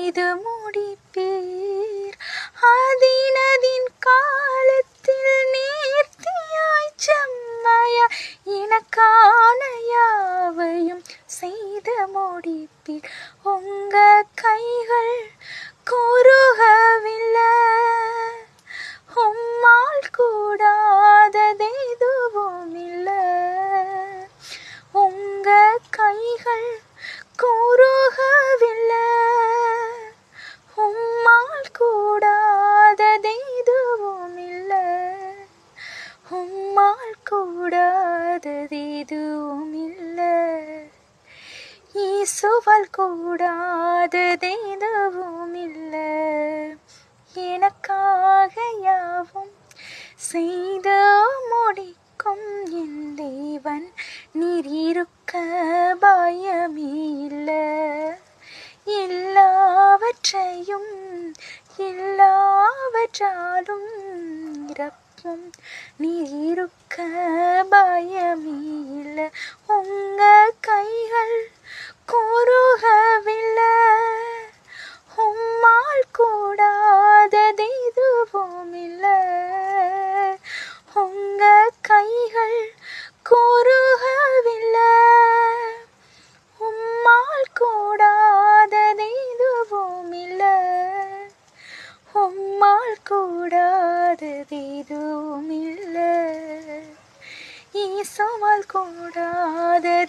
செய்து முடிப்பீர். அதினதின் காலத்தில் நேர்த்தியாய் செம்மையாய் எனக்கான யாவையும் செய்து முடிப்பீர். உங்க கைகள் குறுகவில்லை, உம்மால் கூடாததெதுவும் இல்லை. உங்க கைகள் குறுகவில்லை, உம்மால் கூடாததெதுவும் இல்லை. உம்மால் கூடாததெதுவும் இல்லை. இயேசுவால் கூடாததெதுவும் இல்லை. எனக்காக யாவும் செய்து முடிக்கும் என் தேவன் நீர் இருக்க பயமே இல்லை. எல்லாவற்றையும் எல்லாவற்றாலும் நிரப்பும் நீர் இருக்க பயமே இல்லை. உங்க கைகள் குறுகவில்லை, உம்மால் கூடாததெதுவும் இல்லை. உங்க கைகள் குறுகவில்லை, உம்மால் கூடாததெதுவும் இல்லை. உம்மால் கூடாததெதுவும் இல்லை. இயேசுவால் கூடாததெதுவும்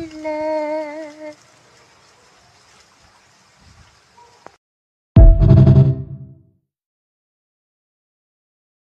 இல்லை.